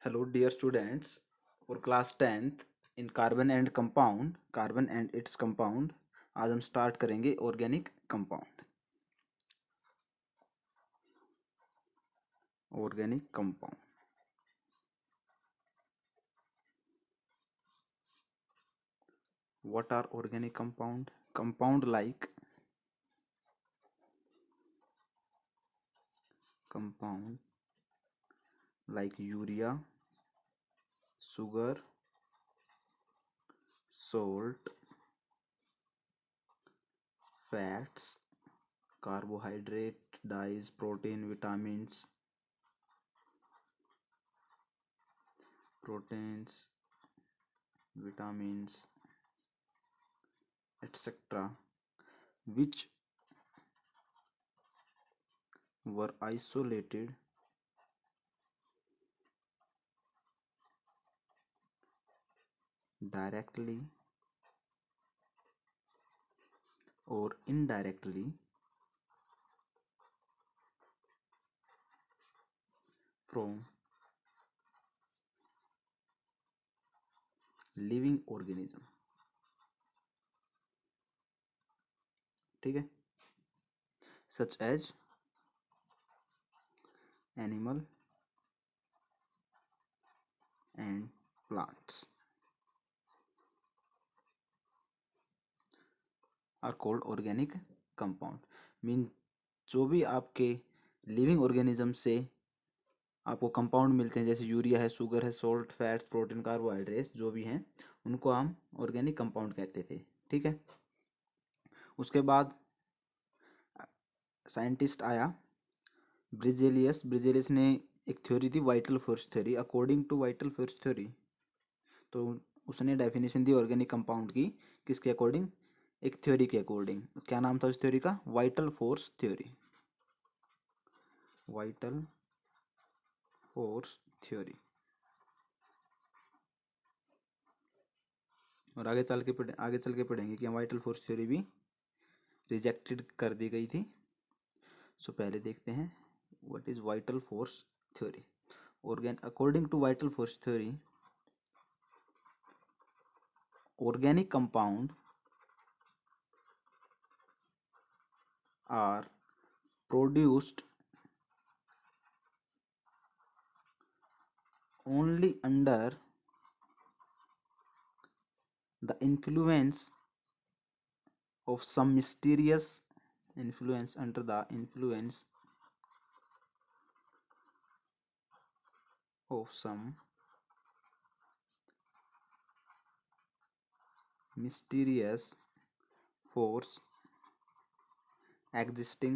Hello, dear students. For class 10th in carbon and its compound, आज हम start करेंगे organic compound. Organic compound, what are organic compound like urea, sugar, salt, fats, carbohydrate, dyes, proteins, etc., which were isolated directly or indirectly from living organism। ठीक है, such as animal and plants are called organic compound। Mean जो भी आपके living organism से आपको compound मिलते हैं, जैसे यूरिया है, शुगर है, सोल्ट, फैट्स, प्रोटीन, कार्बोहाइड्रेट्स जो भी हैं, उनको हम ऑर्गेनिक कंपाउंड कहते थे। ठीक है, उसके बाद साइंटिस्ट आया ब्रिजेलियस ने एक थ्योरी दी, vital force theory. According to vital force theory, तो उसने डेफिनेशन दी ऑर्गेनिक कंपाउंड की, किसके अकॉर्डिंग? एक थ्योरी के अकॉर्डिंग। क्या नाम था उस थ्योरी का? Vital force theory. Vital force theory. और आगे चल के पढ़ेंगे कि वाइटल फोर्स थ्योरी भी रिजेक्टेड कर दी गई थी। सो पहले देखते हैं what is vital force theory. According to vital force theory, organic compound are produced only under the influence of some mysterious influence under the influence of some mysterious force existing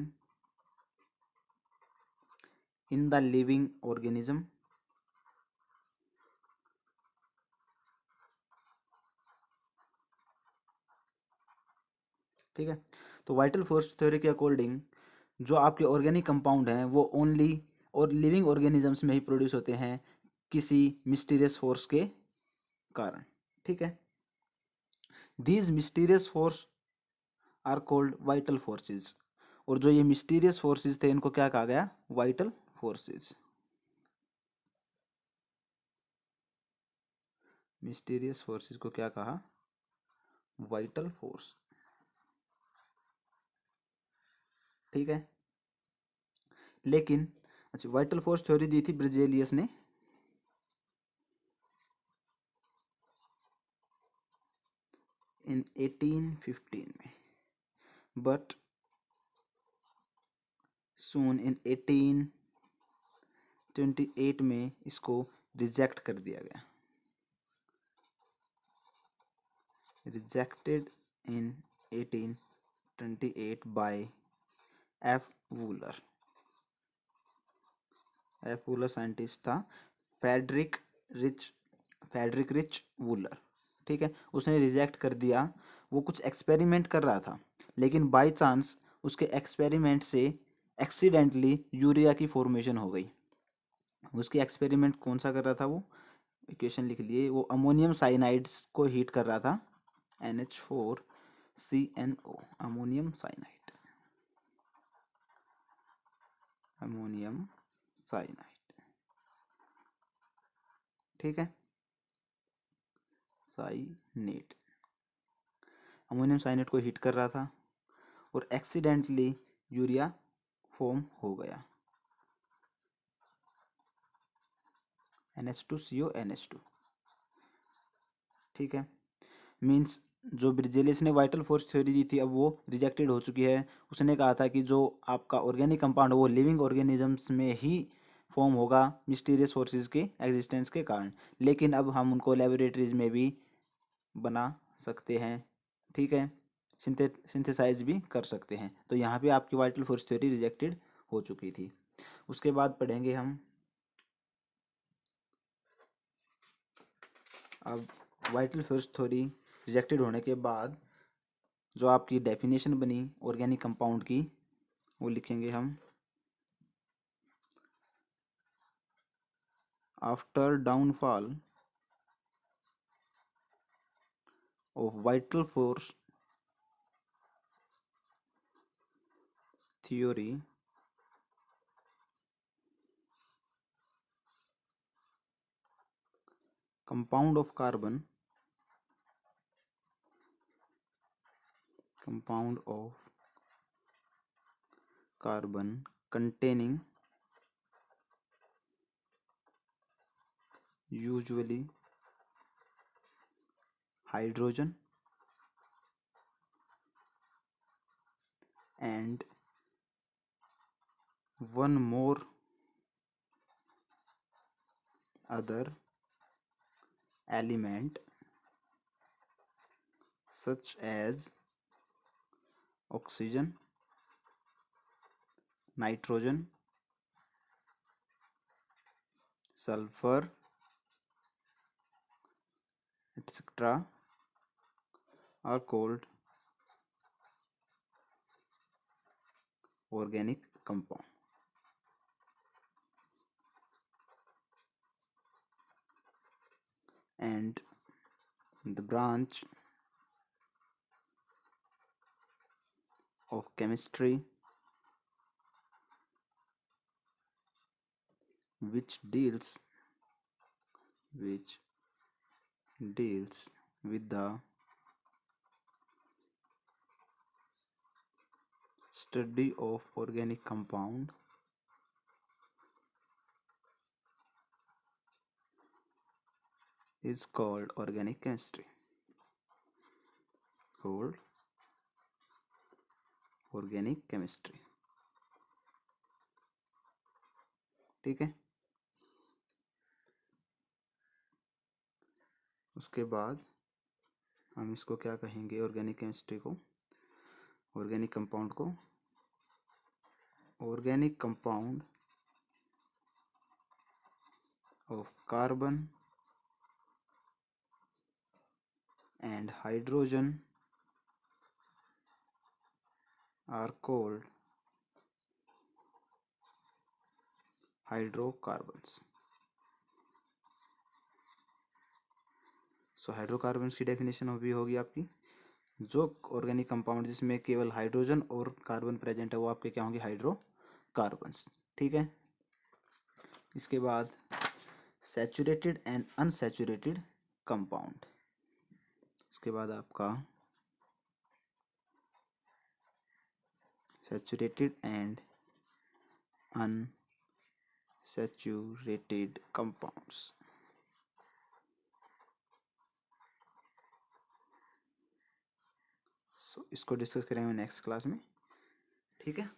in the living organism। ठीक है, तो vital force theory के according जो आपके organic compound हैं वो only और living organisms में ही प्रोड्यूस होते हैं किसी मिस्टीरियस फोर्स के कारण। ठीक है, these mysterious force are called vital forces. और जो ये मिस्टीरियस फोर्सेस थे, इनको क्या कहा गया? Vital forces. मिस्टीरियस फोर्सेस को क्या कहा? Vital force. ठीक है, लेकिन अच्छा, वाइटल फोर्स थ्योरी दी थी ब्रिजेलियस ने इन 1815 में, बट सून इन 1828 में इसको रिजेक्ट कर दिया गया। Rejected in 1828 by F Wohler. F Wohler scientist था, फेडरिक रिच वूलर। ठीक है, उसने रिजेक्ट कर दिया। वो कुछ एक्सपेरिमेंट कर रहा था, लेकिन बाय चांस उसके एक्सपेरिमेंट से एक्सीडेंटली यूरिया की फॉर्मेशन हो गई। उसकी एक्सपेरिमेंट कौन सा कर रहा था? वो इक्वेशन लिख लिए, वो अमोनियम साइनाइड्स को हीट कर रहा था, NH4CnO, ammonium cyanide. Ammonium cyanide ठीक है, साइनेट, अमोनियम साइनेट को हीट कर रहा था और एक्सीडेंटली यूरिया फॉर्म हो गया, NH2CO NH2। ठीक है, मीन्स जो ब्रिजेलियस ने वाइटल फोर्स थ्योरी दी थी अब वो रिजेक्टेड हो चुकी है। उसने कहा था कि जो आपका ऑर्गेनिक कंपाउंड वो लिविंग ऑर्गेनिजम्स में ही फॉर्म होगा मिस्टीरियस फोर्सेस के एग्जिस्टेंस के कारण, लेकिन अब हम उनको लेबोरेटरीज में भी बना सकते हैं। ठीक है, सिंथेसाइज भी कर सकते हैं। तो यहाँ पे आपकी वाइटल फोर्स थ्योरी रिजेक्टेड हो चुकी थी। उसके बाद पढ़ेंगे हम अब वाइटल फोर्स थ्योरी रिजेक्टेड होने के बाद जो आपकी डेफिनेशन बनी ऑर्गेनिक कंपाउंड की वो लिखेंगे हम। After downfall of vital force theory, compound of carbon, compound of carbon containing usually hydrogen and one more other element such as oxygen, nitrogen, sulfur, etc. are called organic compound. And the branch of chemistry which deals with the study of organic compound is called organic chemistry. Called organic chemistry. ठीक है, उसके बाद हम इसको क्या कहेंगे, organic chemistry को, organic compound को, organic compound of carbon and hydrogen are called hydrocarbons. So hydrocarbons की डेफिनेशन भी होगी आपकी, जो ऑर्गेनिक कंपाउंड जिसमें केवल हाइड्रोजन और कार्बन प्रेजेंट है वो आपके क्या होंगे, हाइड्रोकार्बन्स। ठीक है, इसके बाद सैचुरेटेड एंड अनसैचुरेटेड कंपाउंड, उसके बाद आपका सैचुरेटेड एंड अनसैचुरेटेड कंपाउंड्स। सो इसको डिस्कस करेंगे नेक्स्ट क्लास में। ठीक है।